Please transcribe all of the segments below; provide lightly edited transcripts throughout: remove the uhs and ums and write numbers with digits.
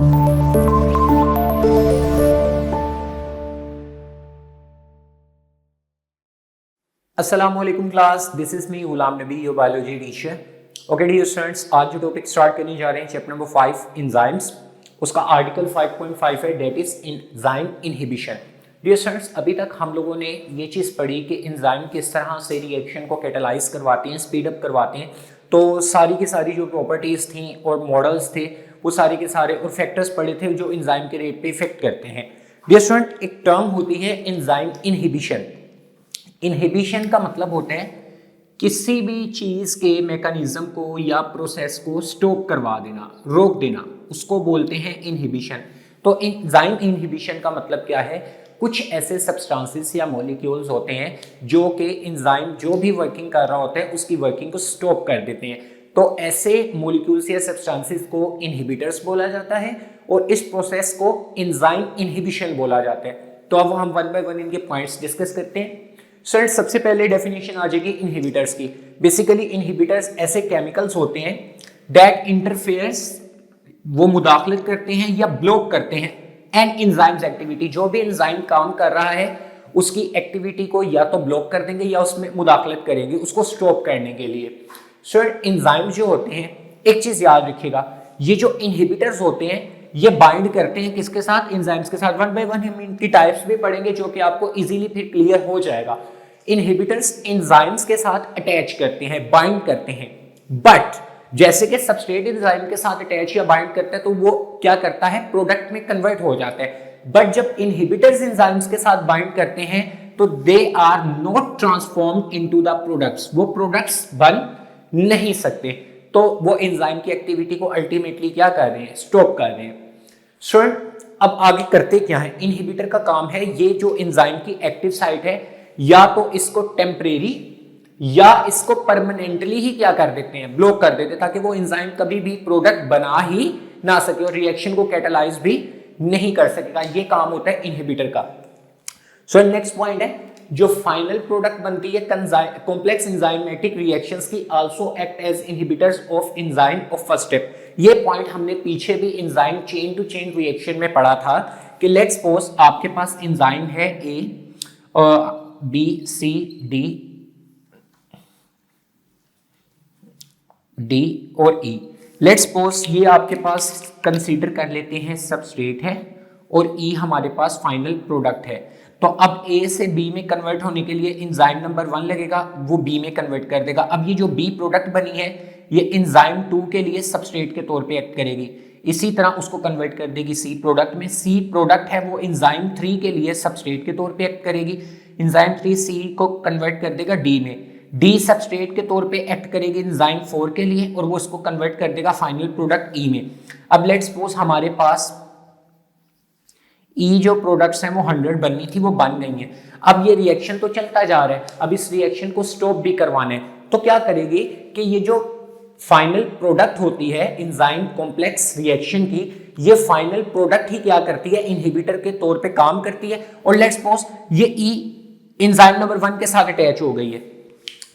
अस्सलामुअलैकुम class, this is me Ghulam Nabi, your biology teacher. Okay dear students, आज जो topic start करने जा रहे हैं चैप्टर नंबर 5 एंजाइम्स, उसका आर्टिकल 5.5 है, that is enzyme inhibition. Dear students, अभी तक हम लोगों ने ये चीज़ पढ़ी कि एंजाइम किस तरह से रिएक्शन को कैटालाइज करवाते हैं, स्पीड अप करवाते हैं। तो सारी की सारी जो प्रॉपर्टीज़ थी और मॉडल्स थे वो सारे के सारे और फैक्टर्स पढ़े थे जो एंजाइम के रेट पे इफेक्ट करते हैं। डियर स्टूडेंट, एक टर्म होती है एंजाइम इनहिबिशन। इनहिबिशन का मतलब होता है किसी भी चीज के मैकेनिज्म को या प्रोसेस को स्टॉप करवा देना, रोक देना, उसको बोलते हैं इनहिबिशन। तो एंजाइम इनहिबिशन का मतलब क्या है? कुछ ऐसे सब्सटेंसेस या मॉलिक्यूल्स होते हैं जो कि एंजाइम जो भी वर्किंग कर रहा होता है उसकी वर्किंग को स्टॉप कर देते हैं। तो ऐसे मॉलिक्यूल्स या सब्सटेंसेस को इनहिबिटर्स बोला जाता है और इस प्रोसेस को एंजाइम इनहिबिशन बोला जाता है। तो अब हम वन बाय वन इनके पॉइंट्स डिस्कस करते हैं। सर, सबसे पहले डेफिनेशन आ जाएगी इनहिबिटर्स की। बेसिकली इनहिबिटर्स ऐसे केमिकल्स होते हैं दैट इंटरफेयर्स, वो मुदाखलत करते हैं या ब्लॉक करते हैं एंड एंजाइम्स एक्टिविटी, जो भी एंजाइम काम कर रहा है उसकी एक्टिविटी को या तो ब्लॉक कर देंगे या उसमें मुदाखलत करेंगे उसको स्टॉप करने के लिए। सर, एंजाइम जो होते हैं, एक चीज याद रखिएगा, ये जो इनहिबिटर्स होते हैं ये बाइंड करते हैं किसके साथ? एंजाइम्स के साथ। वन बाय वन हम इनकी टाइप्स भी पढ़ेंगे जो कि आपको इजीली फिर क्लियर हो जाएगा। इनहिबिटर्स एंजाइम्स के साथ अटैच करते हैं, बाइंड करते हैं, बट जैसे कि सबस्ट्रेट एंजाइम के साथ अटैच या बाइंड करता है तो वो क्या करता है? प्रोडक्ट में कन्वर्ट हो जाता है। बट जब इनहिबिटर्स एंजाइम्स के साथ बाइंड करते हैं तो they are not transformed into the products, वो प्रोडक्ट्स बन नहीं सकते। तो वो एंजाइम की एक्टिविटी को अल्टीमेटली क्या कर रहे हैं? स्टॉप कर रहे हैं। स्टूडेंट, अब आगे करते क्या है? इनहिबिटर का काम है ये जो एंजाइम की एक्टिव साइट है या तो इसको टेम्परेरी या इसको परमानेंटली ही क्या कर देते हैं? ब्लॉक कर देते हैं, ताकि वो एंजाइम कभी भी प्रोडक्ट बना ही ना सके और रिएक्शन को कैटालाइज भी नहीं कर सकेगा। ये काम होता है इनहिबिटर का। सो नेक्स्ट पॉइंट है, जो फाइनल प्रोडक्ट बनती है कॉम्प्लेक्स एंजाइमेटिक रिएक्शंस की also act as inhibitors of enzyme of first step. ये पॉइंट हमने पीछे भी enzyme chain to chain reaction में पढ़ा था कि लेट्स सपोज आपके पास एंजाइम है ए, बी, सी, डी और ई। लेट्स सपोज ये आपके पास कंसीडर कर लेते हैं सबस्ट्रेट है और ई हमारे पास फाइनल प्रोडक्ट है। तो अब ए से बी में कन्वर्ट होने के लिए एंजाइम नंबर 1 लगेगा, वो बी में कन्वर्ट कर देगा। अब ये जो बी प्रोडक्ट बनी है ये एंजाइम 2 के लिए सबस्ट्रेट के तौर पे एक्ट करेगी, इसी तरह उसको कन्वर्ट कर देगी सी प्रोडक्ट में। सी प्रोडक्ट है वो एंजाइम 3 के लिए सबस्ट्रेट के तौर पे एक्ट करेगी, एंजाइम 3 सी को कन्वर्ट कर देगा डी में। डी सबस्ट्रेट के तौर पे एक्ट करेगी एंजाइम 4 के लिए और वो इसको कन्वर्ट कर देगा फाइनल प्रोडक्ट ई में। अब लेट्स सपोज हमारे पास ई जो प्रोडक्ट्स हैं वो 100 बननी थी, वो बन गई हैं। अब ये रिएक्शन तो चलता जा रहा है, अब इस रिएक्शन को स्टॉप भी करवाना है। तो क्या करेगी कि ये जो फाइनल प्रोडक्ट होती है एंजाइम कॉम्प्लेक्स रिएक्शन की, ये फाइनल प्रोडक्ट ही क्या करती है? इनहिबिटर के तौर पे काम करती है। और लेट्स सपोज ये ई एंजाइम नंबर 1 के साथ अटैच हो गई है,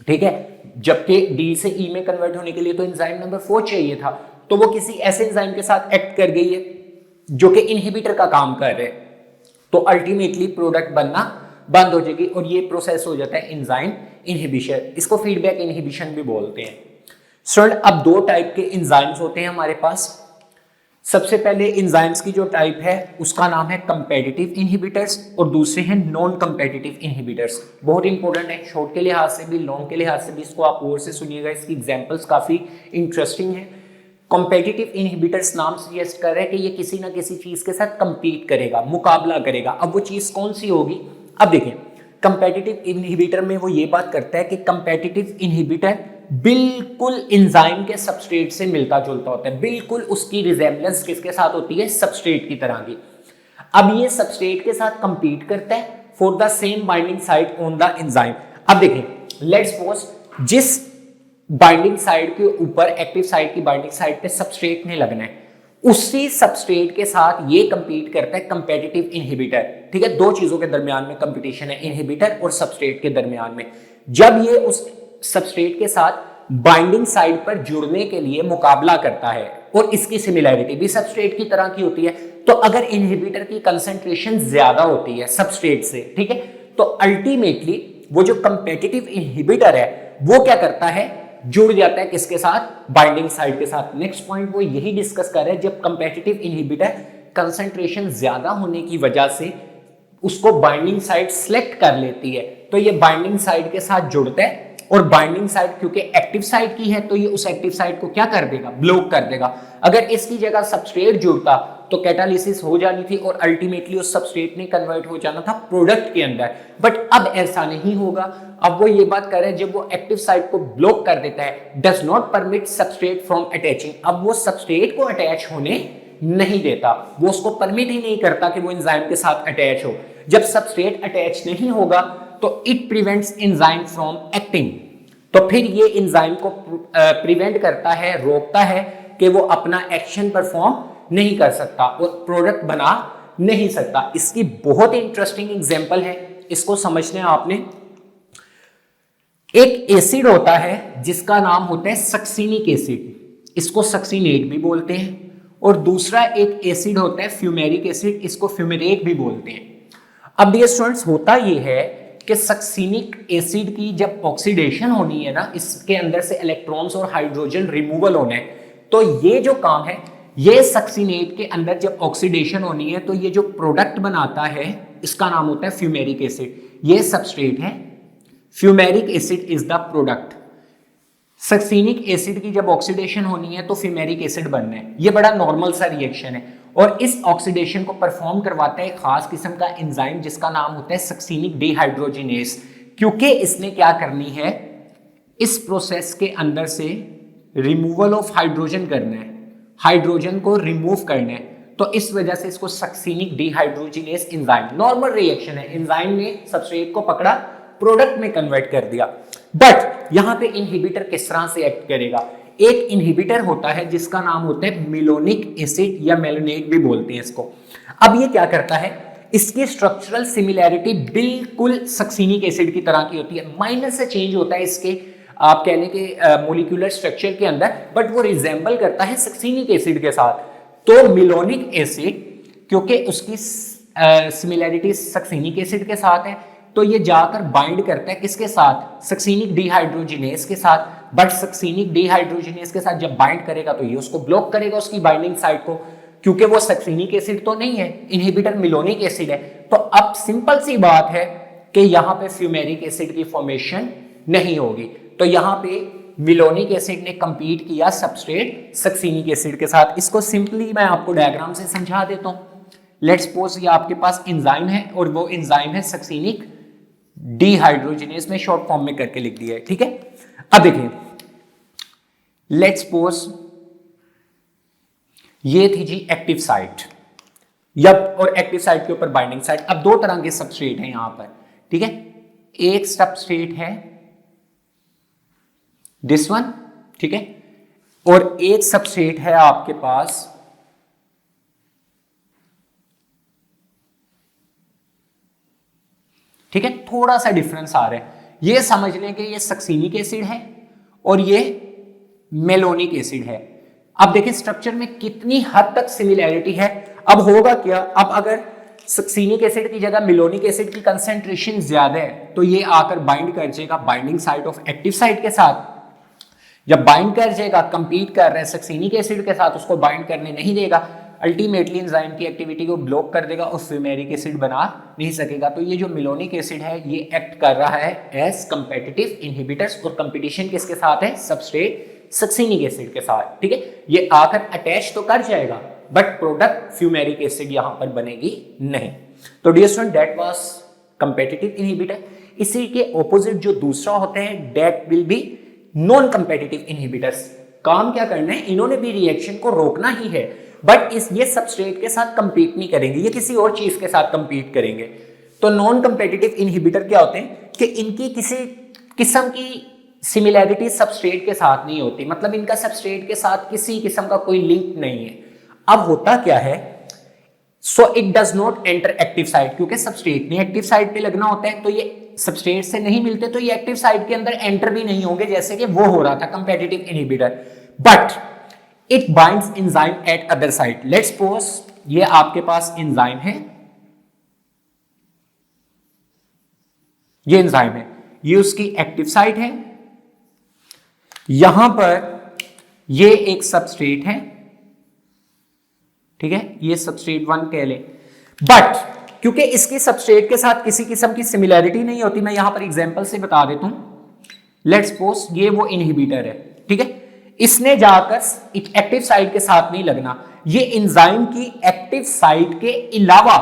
ठीक है, जबकि डी से ई में कन्वर्ट होने के लिए तो एंजाइम नंबर 4 चाहिए था, तो वो किसी ऐसे एंजाइम के साथ एक्ट कर गई है जो कि इनहिबिटर का काम कर रहे हैं, तो अल्टीमेटली प्रोडक्ट बनना बंद हो जाएगी और ये प्रोसेस हो जाता है एंजाइम इनहिबिशन। इसको फीडबैक इनहिबिशन भी बोलते हैं। स्टूडेंट, अब दो टाइप के एंजाइम्स होते हैं हमारे पास। सबसे पहले एंजाइम्स की जो टाइप है उसका नाम है कंपेटिटिव इनहिबिटर्स और दूसरे हैं नॉन कंपेटिटिव इनहिबिटर्स। बहुत इंपॉर्टेंट है, शॉर्ट के लिहाज से भी लॉन्ग के लिहाज से भी, इसको आप और से सुनिएगा, इसकी एग्जांपल्स काफी इंटरेस्टिंग है। कॉम्पिटिटिव इनहिबिटर्स नाम सजेस्ट कर रहे हैं कि ये किसी ना किसी चीज के साथ कंपीट करेगा, मुकाबला करेगा। अब वो चीज कौन सी होगी? अब देखें, कंपेटिटिव इनहिबिटर में वो ये बात करता है कि कंपेटिटिव इनहिबिटर बिल्कुल एंजाइम के सबस्ट्रेट से मिलता जुलता होता है, बिल्कुल उसकी रिजेम्बलेंस किसके साथ होती है? सबस्ट्रेट की तरह की। अब ये सबस्ट्रेट के साथ कंपीट करता है for the same binding site on the enzyme. अब देखें, लेट्स सपोज जिस बाइंडिंग साइड के ऊपर, एक्टिव साइड की बाइंडिंग साइड पे सबस्ट्रेट ने लगना है, उसी सबस्ट्रेट के साथ ये कंपीट करता है कंपेटिटिव इनहिबिटर। ठीक है, दो चीजों के दरमियान में कंपटीशन है, इनहिबिटर और सबस्ट्रेट के दरमियान में। जब ये उस सबस्ट्रेट के साथ बाइंडिंग साइड पर जुड़ने के लिए मुकाबला करता है और इसकी सिमिलैरिटी भी सबस्ट्रेट की तरह की होती है। तो अगर इनहिबिटर की कंसंट्रेशन ज्यादा होती है सबस्ट्रेट से, ठीक है, तो अल्टीमेटली वो जो कंपेटिटिव इनहिबिटर है वो क्या करता है, जुड़ जाता है किसके साथ, बाइंडिंग साइड के साथ। नेक्स्ट पॉइंट वो यही डिस्कस कर रहे हैं, जब कंपेटिटिव इनहिबिटर कंसंट्रेशन ज्यादा होने की वजह से उसको बाइंडिंग साइड सिलेक्ट कर लेती है, तो ये बाइंडिंग साइड के साथ जुड़ता है, और बाइंडिंग साइड क्योंकि एक्टिव साइड की है तो ये उस एक्टिव साइड को क्या कर देगा, ब्लॉक कर देगा। अगर इसकी जगह सबस्ट्रेट जुड़ता तो कैटालिसिस हो जानी थी और अल्टीमेटली उस सबस्ट्रेट ने कन्वर्ट हो जाना था प्रोडक्ट के अंदर, बट अब ऐसा नहीं होगा। अब वो ये बात कर रहे हैं, जब वो एक्टिव साइड को ब्लॉक कर देता है, does not permit substrate from attaching, अब वो सबस्ट्रेट को अटैच होने नहीं देता, वो उसको परमिट ही नहीं करता कि वो एंजाइम के साथ अटैच हो। जब सबस्ट्रेट अटैच नहीं होगा तो it prevents enzyme from acting, तो फिर ये एंजाइम को प्रिवेंट करता है, रोकता है कि वो अपना एक्शन परफॉर्म नहीं कर सकता और प्रोडक्ट बना नहीं सकता। इसकी बहुत इंटरेस्टिंग एग्जांपल है, इसको समझने आपने, एक एसिड होता है जिसका नाम होता है सक्सिनिक एसिड, इसको सक्सिनेट भी बोलते हैं, और दूसरा एक एसिड होता है फ्यूमेरिक एसिड, इसको फ्यूमेरेट भी बोलते हैं। अब डियर स्टूडेंट्स, होता यह है कि सक्सिनिक एसिड की जब ऑक्सीडेशन होनी है ना, इसके अंदर से इलेक्ट्रॉन्स और हाइड्रोजन रिमूवल होने, तो ये जो काम है, ये सक्सिनेट के अंदर जब ऑक्सीडेशन होनी है तो ये जो प्रोडक्ट बनाता है इसका नाम होता है फ्यूमेरिक एसिड। ये सबस्ट्रेट है, fumaric acid is the product. Succinic acid की जब ऑक्सीडेशन होनी है तो फ्यूमेरिक एसिड बनना है, ये बड़ा नॉर्मल सा रिएक्शन है, और इस ऑक्सीडेशन को परफॉर्म करवाता है एक खास किस्म का एंजाइम जिसका नाम होता है सक्सिनिक डिहाइड्रोजिनेस। क्योंकि इसने क्या करनी है, इस प्रोसेस के अंदर से रिमूवल ऑफ हाइड्रोजन करना है, हाइड्रोजन को रिमूव करना है, तो इस वजह से इसको succinic dehydrogenase enzyme, normal reaction है, एंजाइम ने सबस्ट्रेट को पकड़ा, प्रोडक्ट में कन्वर्ट कर दिया। बट यहां पे इनहिबिटर किस तरह से एक्ट करेगा, एक इनहिबिटर होता है जिसका नाम होता है मेलोनिक एसिड या मेलोनेट भी बोलते हैं इसको। अब ये क्या करता है, इसकी स्ट्रक्चरल सिमिलैरिटी बिल्कुल सक्सिनिक एसिड की तरह की होती है, माइनर से चेंज होता है इसके आप कहने के मोलिकुलर स्ट्रक्चर के अंदर, बट वो रिजेंबल करता है सक्सिनिक एसिड के साथ। तो मेलोनिक एसिड क्योंकि उसकी सिमिलैरिटी सक्सिनिक एसिड के साथ है, तो ये जाकर बाइंड करता है किसके साथ, सक्सिनिक डिहाइड्रोजिनेस के साथ। बट सक्सिनिक डिहाइड्रोजिनेस के साथ जब बाइंड करेगा तो ये उसको ब्लॉक करेगा, उसकी बाइंडिंग साइट को, क्योंकि वो सक्सिनिक एसिड तो नहीं है, इनहिबिटर मेलोनिक एसिड है। तो अब सिंपल सी बात है कि यहां पे फ्यूमेरिक एसिड की फॉर्मेशन नहीं होगी, तो यहां पे मेलोनिक एसिड ने कंपीट किया सबस्ट्रेट सक्सिनिक एसिड के साथ। इसको सिंपली मैं आपको डायग्राम से समझा देता हूं। लेट्स सपोज ये आपके पास एंजाइम है और वो एंजाइम है सक्सिनिक डिहाइड्रोजिनेस, में शॉर्ट फॉर्म में करके लिख दिया है, ठीक है। अब देखिए, लेट्स सपोज ये थी जी एक्टिव साइट, और एक्टिव साइट के ऊपर बाइंडिंग साइट। अब दो तरह के सबस्ट्रेट हैं यहां पर, ठीक है। एक सबस्ट्रेट है दिस वन, ठीक है, और एक सबस्ट्रेट है आपके पास ठीक है, थोड़ा सा डिफरेंस आ रहा है। ये समझ लें कि ये सक्सिनिक एसिड है और ये मेलोनिक एसिड है। अब देखिए स्ट्रक्चर में कितनी हद तक सिमिलैरिटी है। अब होगा क्या, अब अगर सक्सिनिक एसिड की जगह मेलोनिक एसिड की कंसेंट्रेशन ज्यादा है तो ये आकर बाइंड कर जाएगा binding site of active site के साथ। जब बाइंड कर जाएगा, कंपीट कर रहे हैं सक्सिनिक एसिड के साथ, उसको बाइंड करने नहीं देगा, अल्टीमेटली एंजाइम की एक्टिविटी को ब्लॉक कर देगा और फ्यूमेरिक एसिड बना नहीं सकेगा। तो ये जो मेलोनिक एसिड है ये एक्ट कर रहा है एज कंपेटिटिव इनहिबिटर्स, और कंपटीशन किसके साथ है, सबस्ट्रेट सक्सिनिक एसिड के साथ, ठीक है। ये आकर अटैच तो कर जाएगा बट प्रोडक्ट फ्यूमेरिक एसिड यहां पर बनेगी नहीं। तो dear student, that was competitive inhibitor. इसी के ऑपोजिट जो दूसरा होता है that will be non competitive inhibitors. काम क्या करना है, इन्होंने भी रिएक्शन को रोकना ही है, बट ये सबस्ट्रेट के साथ कंपीट नहीं करेंगे, ये किसी और चीज के साथ कंपीट करेंगे। तो नॉन कंपेटिटिव इनहिबिटर क्या होते हैं कि इनकी किसी किस्म की सिमिलैरिटी सबस्ट्रेट के साथ नहीं होती, मतलब इनका सबस्ट्रेट के साथ किसी किस्म का कोई लिंक नहीं है। अब होता क्या है, so it does not enter active site, क्योंकि सबस्ट्रेट ने एक्टिव साइट पे लगना होता है, तो ये सबस्ट्रेट से नहीं मिलते तो ये एक्टिव साइट के अंदर एंटर भी नहीं होंगे, जैसे कि वो हो रहा था competitive inhibitor. But it binds enzyme eight other site. Let's suppose ये आपके पास एंजाइम है, ये एंजाइम है, ये उसकी एक्टिव साइट है, यहां पर ये एक सबस्ट्रेट है, ठीक है, ये सबस्ट्रेट 1 कह ले। बट क्योंकि इसके सबस्ट्रेट के साथ किसी किस्म की सिमिलैरिटी नहीं होती, मैं यहां पर एग्जांपल से बता देता हूं। लेट्स सपोज ये वो इनहिबिटर है, ठीक है, इसने जाकर एक्टिव साइट के साथ नहीं लगना, ये एंजाइम की एक्टिव साइट के अलावा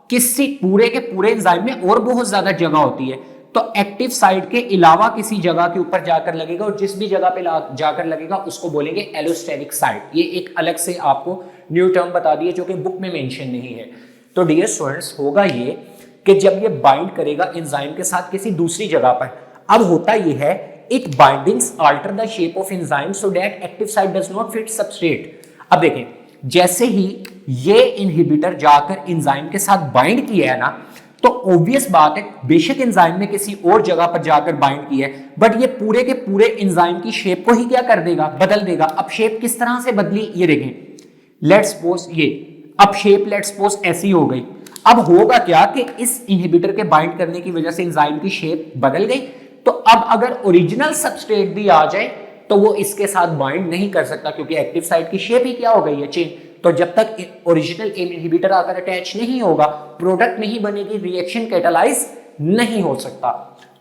किसी पूरे के पूरे एंजाइम में और बहुत ज्यादा जगह होती है, तो एक्टिव साइट के अलावा किसी जगह के ऊपर जाकर लगेगा, और जिस भी जगह पे जाकर लगेगा उसको बोलेंगे एलोस्टेरिक साइट। ये एक अलग से आपको न्यू टर्म बता दिए जो कि बुक में मेंशन नहीं है। तो डियर स्टूडेंट्स, होगा ये कि जब ये बाइंड करेगा एंजाइम के साथ किसी दूसरी जगह पर, अब होता ये है it bindings alter the shape of enzyme so that active site does not fit substrate. अब देखें, जैसे ही ये इनहिबिटर जाकर एंजाइम के साथ बाइंड किया है ना, तो ऑब्वियस बात है बेशक एंजाइम ने किसी और जगह पर जाकर बाइंड किया है, बट ये पूरे के पूरे एंजाइम की शेप को ही क्या कर देगा, बदल देगा। अब शेप किस तरह से बदली, ये देखें, लेट्स सपोज ये अब शेप लेट्स सपोज ऐसी हो गई। अब होगा क्या कि इस इनहिबिटर के बाइंड करने की वजह से एंजाइम की शेप बदल गई, तो अब अगर ओरिजिनल सबस्ट्रेट भी आ जाए तो वो इसके साथ बाइंड नहीं कर सकता, क्योंकि एक्टिव साइट की शेप ही क्या हो गई है, चेंज। तो जब तक ओरिजिनल इनहिबिटर आकर अटैच नहीं होगा, प्रोडक्ट नहीं बनेगी, रिएक्शन कैटालाइज नहीं हो सकता।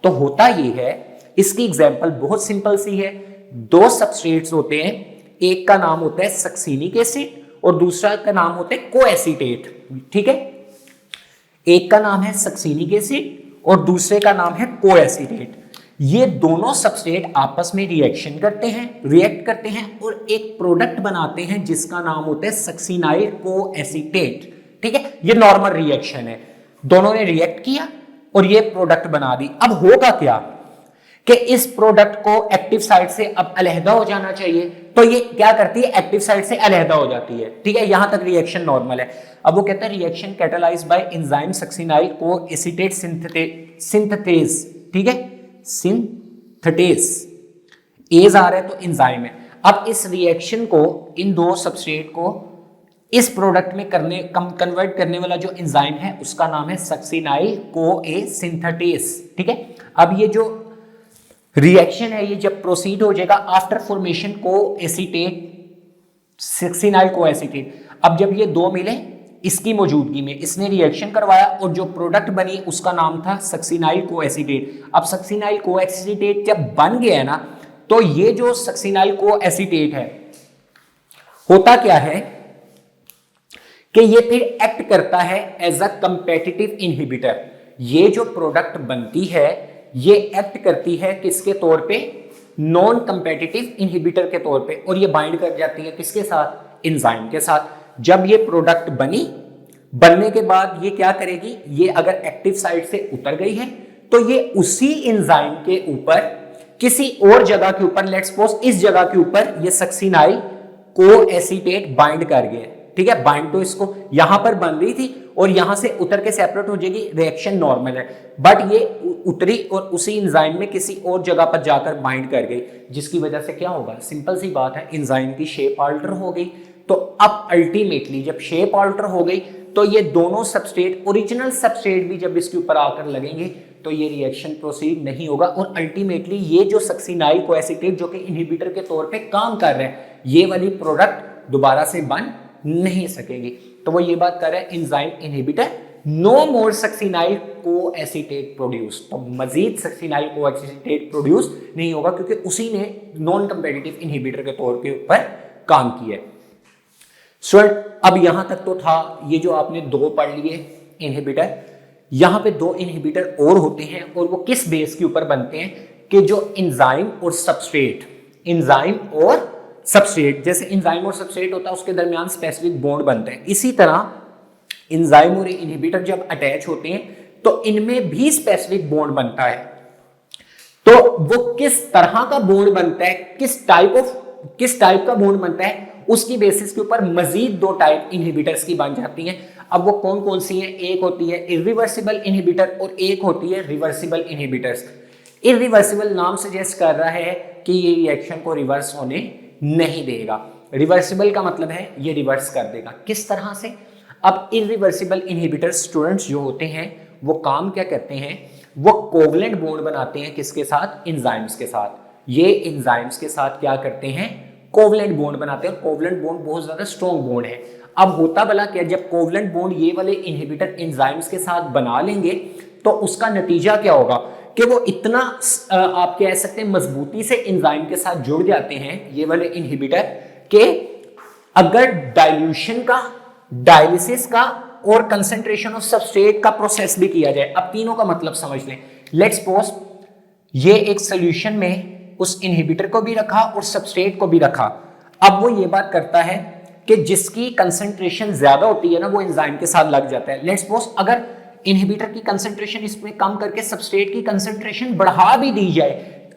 तो होता ये है, इसकी एग्जांपल बहुत सिंपल सी है। दो सबस्ट्रेट्स होते हैं, एक का नाम होता है सक्सिनिक एसिड और दूसरा का नाम होता है कोएसीटेट, ठीक है। एक का नाम है सक्सिनिक एसिड और दूसरे का नाम है कोएसीटेट। ये दोनों सबस्ट्रेट आपस में रिएक्ट करते हैं और एक प्रोडक्ट बनाते हैं जिसका नाम होता है सक्सिनाइल कोएसीटेट, ठीक है। ये नॉर्मल रिएक्शन है, दोनों ने रिएक्ट किया और ये प्रोडक्ट बना दी। अब होगा क्या कि इस प्रोडक्ट को एक्टिव साइट से अब अलहदा हो जाना चाहिए, तो ये क्या करती है, एक्टिव साइट से अलहदा हो जाती है, ठीक है। यहां तक रिएक्शन नॉर्मल है। अब वो कहता है reaction catalysed by enzyme succinyl coacetate synthetase, ठीक है, सिंथेटेज, एज आ रहा है तो एंजाइम है। अब इस रिएक्शन को, इन दो सबस्ट्रेट को इस प्रोडक्ट में कन्वर्ट करने वाला जो एंजाइम है उसका नाम है सक्सिनाइल कोएसिंथेटेज, ठीक है। अब ये जो रिएक्शन है ये जब प्रोसीड हो जाएगा आफ्टर फॉर्मेशन कोएसीटेट, सक्सिनाइल कोएसीटेट। अब जब ये दो मिले इसकी मौजूदगी में, इसने रिएक्शन करवाया और जो प्रोडक्ट बनी उसका नाम था सक्सिनाइल कोएसीटेट। अब सक्सिनाइल कोएसीटेट जब बन गया है ना, तो ये जो सक्सिनाइल कोएसीटेट है, होता क्या है कि ये फिर एक्ट करता है एज अ कंपेटिटिव इनहिबिटर। ये जो प्रोडक्ट बनती है ये एक्ट करती है किसके तौर पे, नॉन कंपेटिटिव इनहिबिटर के तौर पे, और ये बाइंड कर जाती है किसके साथ, एंजाइम के साथ। जब ये प्रोडक्ट बनने के बाद ये क्या करेगी, ये अगर एक्टिव साइट से उतर गई है तो ये उसी एंजाइम के ऊपर किसी और जगह के ऊपर, लेट्स सपोज इस जगह के ऊपर ये सक्सिनाइल कोएसीटेट बाइंड कर गया, ठीक है। बाइंड तो इसको यहां पर बन रही थी और यहां से उतर के सेपरेट हो जाएगी, रिएक्शन नॉर्मल है, बट ये उतरी और उसी एंजाइम में किसी और जगह पर जाकर बाइंड कर गई, जिसकी वजह से क्या होगा, सिंपल सी बात है, एंजाइम की शेप ऑल्टर हो गई। तो अब अल्टीमेटली जब शेप ऑल्टर हो गई तो ये दोनों सबस्ट्रेट, ओरिजिनल सबस्ट्रेट भी जब इसके ऊपर आकर लगेंगे तो ये रिएक्शन प्रोसीड नहीं होगा, और अल्टीमेटली ये जो सक्सिनाइल कोएसीटेट जो कि इनहिबिटर के तौर पे काम कर रहे हैं, ये वाली प्रोडक्ट दोबारा से बन नहीं सकेगी। तो वो ये बात कर रहा है एंजाइम इनहिबिटर नो मोर सक्सिनाइल कोएसीटेट प्रोड्यूस, तो मजीद सक्सिनाइल कोएसीटेट प्रोड्यूस नहीं होगा क्योंकि उसी ने नॉन कंपेटिटिव इनहिबिटर के तौर के ऊपर काम किया है। स्टूडेंट, अब यहां तक तो था ये जो आपने दो पढ़ लिए इनहिबिटर। यहां पे दो इनहिबिटर और होते हैं और वो किस बेस के ऊपर बनते हैं कि जो एंजाइम और सबस्ट्रेट, एंजाइम और सबस्ट्रेट, जैसे एंजाइम और सबस्ट्रेट होता है उसके दरमियान स्पेसिफिक बॉन्ड बनते हैं, इसी तरह एंजाइम और इनहिबिटर जब अटैच होते हैं तो इनमें भी स्पेसिफिक बॉन्ड बनता है। तो वो किस तरह का बॉन्ड बनता है, किस टाइप का बॉन्ड बनता है, उसकी बेसिस के ऊपर मजीद दो टाइप इनहिबिटर्स की बन जाती हैं। अब वो कौन कौन सी हैं, एक होती है इरिवर्सिबल इनहिबिटर और एक होती है रिवर्सिबल इनहिबिटर्स। इरिवर्सिबल नाम सजेस्ट कर रहा है कि ये रिएक्शन को रिवर्स होने नहीं देगा, रिवर्सिबल का मतलब है ये रिवर्स कर देगा। किस तरह से? अब इरिवर्सिबल इनहिबिटर स्टूडेंट्स जो होते हैं वो काम क्या करते हैं, वो कोवलेंट बॉन्ड बनाते हैं किसके साथ? एंजाइम्स के साथ। ये एंजाइम्स के साथ क्या करते हैं? कोवलेंट बॉन्ड बनाते हैं। कोवलेंट बॉन्ड बहुत ज्यादा स्ट्रॉन्ग बॉन्ड है। अब होता भला क्या, जब कोवलेंट बॉन्ड ये वाले इनहिबिटर एंजाइम्स के साथ बना लेंगे तो उसका नतीजा क्या होगा कि वो इतना आप कह सकते हैं मजबूती से एंजाइम के साथ जुड़ जाते हैं ये वाले इनहिबिटर के अगर डाइल्यूशन का, डायलिसिस का और कंसंट्रेशन ऑफ सबस्ट्रेट का प्रोसेस भी किया जाए। अब तीनों का मतलब समझ लें। लेट्स सपोज ये एक सॉल्यूशन में उस इनहिबिटर को भी रखा और सबस्ट्रेट को भी रखा। अब वो ये बात करता है कि जिसकी कंसंट्रेशन ज्यादा होती है ना वो एंजाइम के साथ लग जाता है। लेट्स सपोज अगर इनहिबिटर की कंसंट्रेशन इसमें कम करके सबस्ट्रेट की कंसंट्रेशन बढ़ा भी दी जाए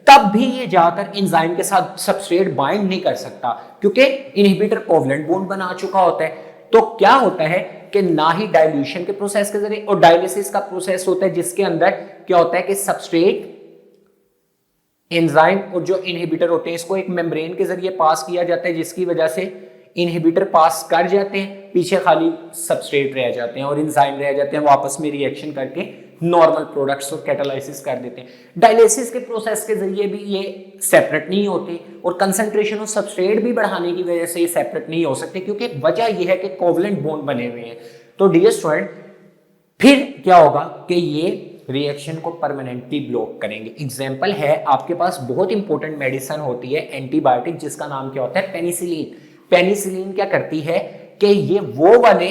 तब भी ये जाकर एंजाइम के साथ सबस्ट्रेट बाइंड नहीं कर सकता क्योंकि इनहिबिटर कोवलेंट बॉन्ड बना चुका होता है। तो क्या होता है कि ना ही डाइल्यूशन के प्रोसेस के जरिए और डायलिसिस का प्रोसेस होता है जिसके अंदर क्या होता है कि सबस्ट्रेट, एंजाइम और जो इनहिबिटर होते हैं इसको एक मेम्ब्रेन के जरिए पास किया जाता है जिसकी वजह से इनहिबिटर पास कर जाते हैं, पीछे खाली सबस्ट्रेट रह जाते हैं और एंजाइम रह जाते हैं, वो आपस में रिएक्शन करके नॉर्मल प्रोडक्ट्स और कैटालाइसिस कर देते हैं। डायलिसिस के प्रोसेस के जरिए भी ये सेपरेट नहीं होते और कंसंट्रेशन ऑफ सबस्ट्रेट भी बढ़ाने की वजह से ये सेपरेट नहीं हो सकते क्योंकि वजह यह है कि कोवलेंट बॉन्ड बने हुए हैं। तो डियर स्टूडेंट फिर क्या होगा कि ये रिएक्शन को परमानेंटली ब्लॉक करेंगे। एग्जाम्पल है आपके पास बहुत इंपॉर्टेंट मेडिसिन होती है एंटीबायोटिक जिसका नाम क्या होता है? पेनिसिलिन। पेनिसिलिन क्या करती है कि ये वो वाले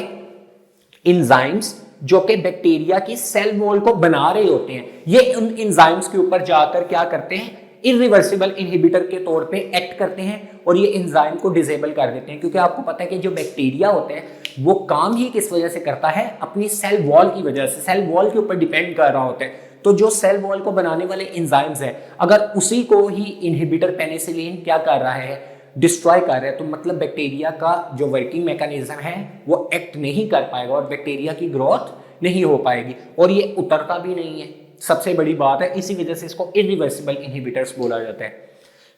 एंजाइम्स जो कि बैक्टीरिया की सेल वॉल को बना रहे होते हैं ये उन एंजाइम्स के ऊपर जाकर क्या करते हैं? इरिवर्सिबल इनहिबिटर के तौर पे एक्ट करते हैं और ये एंजाइम को डिसेबल कर देते हैं क्योंकि आपको पता है कि जो बैक्टीरिया होते हैं वो काम ही किस वजह से करता है? अपनी सेल वॉल की वजह से, सेल वॉल के ऊपर डिपेंड कर रहा होता है। तो जो सेल वॉल को बनाने वाले एंजाइम्स हैं अगर उसी को ही इनहिबिटर पेनिसिलिन क्या कर रहा है? डिस्ट्रॉय कर रहा है, तो मतलब बैक्टीरिया का जो वर्किंग मैकेनिज्म है वो एक्ट नहीं कर पाएगा और बैक्टीरिया की ग्रोथ नहीं हो पाएगी और ये उतरता भी नहीं है। सबसे बड़ी बात है, इसी वजह से इसको इरिवर्सिबल इनहिबिटर्स बोला जाता है।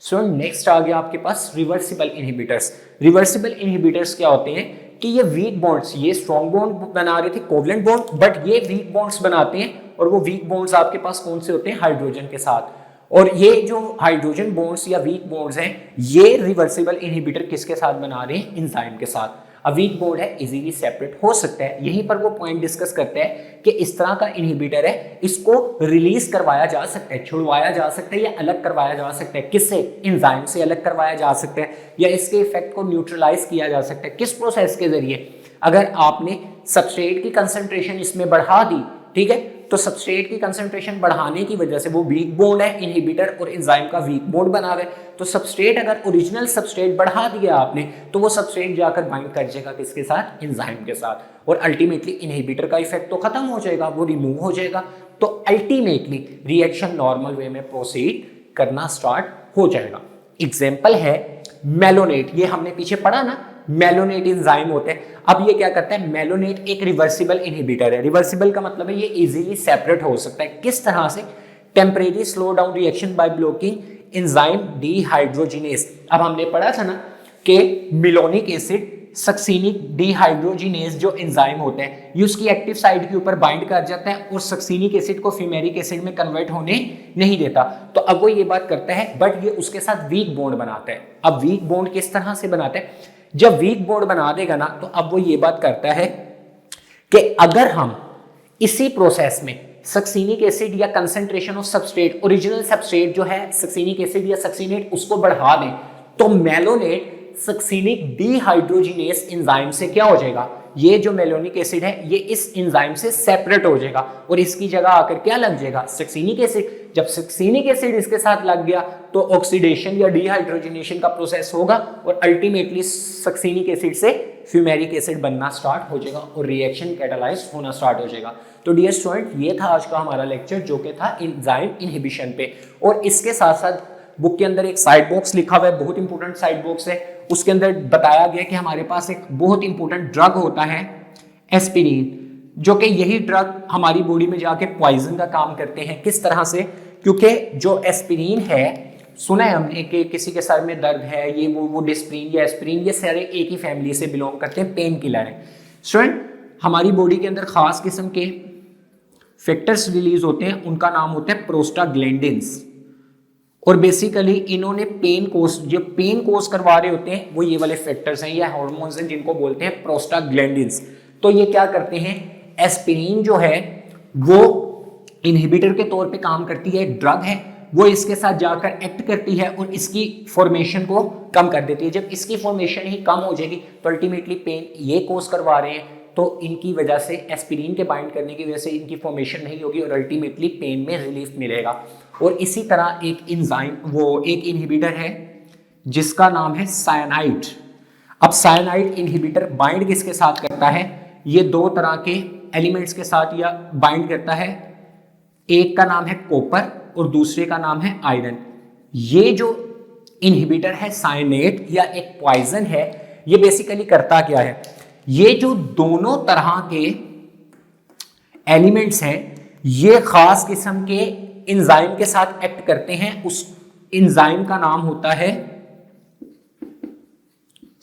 सो नेक्स्ट आ गया आपके पास रिवर्सिबल इनहिबिटर्स। रिवर्सिबल इनहिबिटर्स क्या होते हैं कि ये वीक बॉन्ड्स, ये स्ट्रॉन्ग बॉन्ड बना रहे थे कोवलेंट बॉन्ड, बट ये वीक बॉन्ड्स बनाते हैं और वो वीक बॉन्ड्स आपके पास कौन से होते हैं? हाइड्रोजन के साथ। और ये जो हाइड्रोजन बॉन्ड्स या वीक बॉन्ड्स हैं ये रिवर्सिबल इनहिबिटर किसके साथ बना रहे हैं? एंजाइम के साथ। अब वीक बॉन्ड है इजीली सेपरेट हो सकता है, यहीं पर वो पॉइंट डिस्कस करते हैं कि इस तरह का इनहिबिटर है इसको रिलीज करवाया जा सकता है, छुड़वाया जा सकता है या अलग करवाया जा सकता है। किससे? एंजाइम से अलग करवाया जा सकता है या इसके इफेक्ट को न्यूट्रलाइज किया जा सकता है। किस प्रोसेस के जरिए? अगर आपने सबस्ट्रेट की कंसंट्रेशन इसमें बढ़ा दी, ठीक है, तो सबस्ट्रेट की कंसंट्रेशन बढ़ाने की वजह से वो वीक बॉन्ड है, इनहिबिटर और एंजाइम का वीक बॉन्ड बना हुआ है, तो सबस्ट्रेट अगर ओरिजिनल सबस्ट्रेट बढ़ा दिया आपने तो वो सबस्ट्रेट जाकर बाइंड कर जाएगा किसके साथ? एंजाइम के साथ और अल्टीमेटली इनहिबिटर का इफेक्ट तो खत्म हो जाएगा, वो रिमूव हो जाएगा, तो अल्टीमेटली रिएक्शन नॉर्मल वे में प्रोसीड करना स्टार्ट हो जाएगा। एग्जाम्पल है मेलोनेट, ये हमने पीछे पढ़ा ना, मेलोनेट एंजाइम होते हैं। अब ये क्या करता है? मेलोनेट एक रिवर्सिबल इनहिबिटर है। रिवर्सिबल का मतलब है ये इजीली सेपरेट हो सकता है। किस तरह से? Temporary slow down reaction by blocking enzyme dehydrogenase. अब हमने पढ़ा था ना कि मिलोनिक एसिड सक्सीनिक डीहाइड्रोजिनेज जो एंजाइम होते हैं ये उसकी एक्टिव साइट के ऊपर बाइंड कर जाता है और सक्सीनिक एसिड को फ्यूमेरिक एसिड में कन्वर्ट होने नहीं देता। तो अब वो ये बात करता है बट ये उसके साथ वीक बॉन्ड बनाता है। अब वीक बॉन्ड किस तरह से बनाता है? जब वीक बॉन्ड बना देगा ना तो अब वो ये बात करता है कि अगर हम इसी प्रोसेस में सक्सीनिक एसिड या concentration of substrate, original substrate जो है सक्सीनिक एसिड या सक्सीनेट, उसको बढ़ा दें तो मेलोनेट सक्सीनिक डीहाइड्रोजिनेज एंजाइम से क्या हो जाएगा? ये जो मेलोनिक एसिड है ये इस एंजाइम से सेपरेट हो जाएगा और इसकी जगह आकर क्या लग जाएगा? Succinic acid. जब सक्सीनिक एसिड इसके साथ लग गया तो ऑक्सीडेशन या डीहाइड्रोजिनेशन का प्रोसेस होगा और अल्टीमेटली सक्सीनिक एसिड से फ्यूमेरिक एसिड बनना स्टार्ट हो जाएगा और रिएक्शन कैटालाइज होना स्टार्ट हो जाएगा। तो डियर स्टूडेंट ये था आज का हमारा लेक्चर जो कि था एंजाइम इनहिबिशन पे। और इसके साथ साथ बुक के अंदर एक साइड बॉक्स लिखा हुआ है, बहुत इंपॉर्टेंट साइड बॉक्स है, उसके अंदर बताया गया कि हमारे पास एक बहुत इंपॉर्टेंट ड्रग होता है एस्पिरिन, जो कि यही ड्रग हमारी बॉडी में जाके पॉइजन का काम करते हैं। किस तरह से? क्योंकि जो एस्पिरिन है सुना है हमने कि किसी के सर में दर्द है, ये वो डिस्प्रिन या एस्प्रिन, ये सारे एक ही फैमिली से बिलोंग करते हैं, पेन किलर है। स्टूडेंट, हमारी बॉडी के अंदर खास किस्म के फैक्टर्स रिलीज होते हैं, उनका नाम होता है प्रोस्टाग्लैंडिन्स। और बेसिकली इन्होंने जो पेन कोज करवा रहे होते हैं वो ये वाले फैक्टर्स हैं या हार्मोन्स हैं जिनको बोलते हैं प्रोस्टाग्लैंडिन्स। तो ये क्या करते हैं, एस्पिरिन जो है वो इनहिबिटर के तौर पे काम करती है, ड्रग है, वो इसके साथ जाकर एक्ट करती है और इसकी फॉर्मेशन को कम कर देती है। जब इसकी फॉर्मेशन ही कम हो जाएगी तो अल्टीमेटली पेन ये कोज करवा रहे हैं, तो इनकी वजह से एस्पिरिन के बाइंड करने की वजह से इनकी फॉर्मेशन नहीं होगी और अल्टीमेटली पेन में रिलीफ मिलेगा। और इसी तरह एक एक इनहिबिटर है जिसका नाम है साइनाइड। अब साइनाइड इनहिबिटर बाइंड किसके साथ करता है, ये दो तरह के एलिमेंट्स के साथ या बाइंड करता है, एक का नाम है कॉपर और दूसरे का नाम है आयरन। ये जो इनहिबिटर है साइनेट या एक पॉइजन है, ये बेसिकली करता क्या है, ये जो दोनों तरह के एलिमेंट्स हैं ये खास किस्म के एंजाइम के साथ एक्ट करते हैं। उस एंजाइम का नाम होता है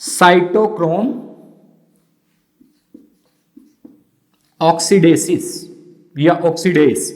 साइटोक्रोम ऑक्सीडेसिस या ऑक्सीडेस।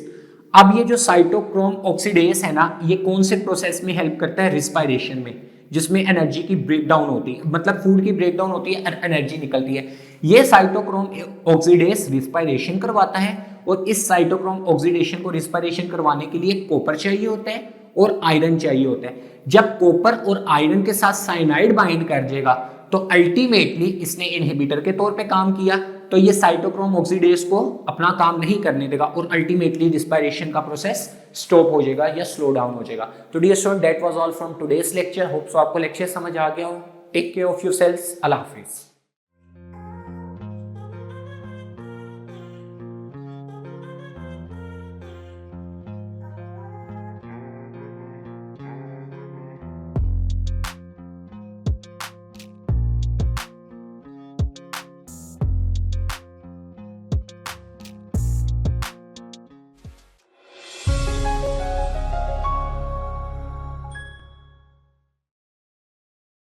अब ये जो साइटोक्रोम ऑक्सीडेस है ना, ये कौन से प्रोसेस में हेल्प करता है, रिस्पायरेशन में, जिसमें एनर्जी की ब्रेकडाउन होती है, मतलब फूड की ब्रेकडाउन होती है, एनर्जी निकलती है। ये साइटोक्रोम ऑक्सीडेस रिस्पायरेशन करवाता है और इस साइटोक्रोम ऑक्सीडेशन को रिस्पायरेशन करवाने के लिए कॉपर चाहिए होता है और आयरन चाहिए होता है। जब कॉपर और आयरन के साथ साइनाइड बाइंड कर जाएगा तो अल्टीमेटली इसने इनहिबिटर के तौर पे काम किया, तो ये साइटोक्रोम ऑक्सीडेस को अपना काम नहीं करने देगा और अल्टीमेटली रिस्पायरेशन का प्रोसेस स्टॉप हो जाएगा या स्लो डाउन हो जाएगा। तो dear student, that was all from today's lecture. Hope so आपको लेक्चर समझ आ गया हो। Take care of yourselves. अल्लाह हाफिज।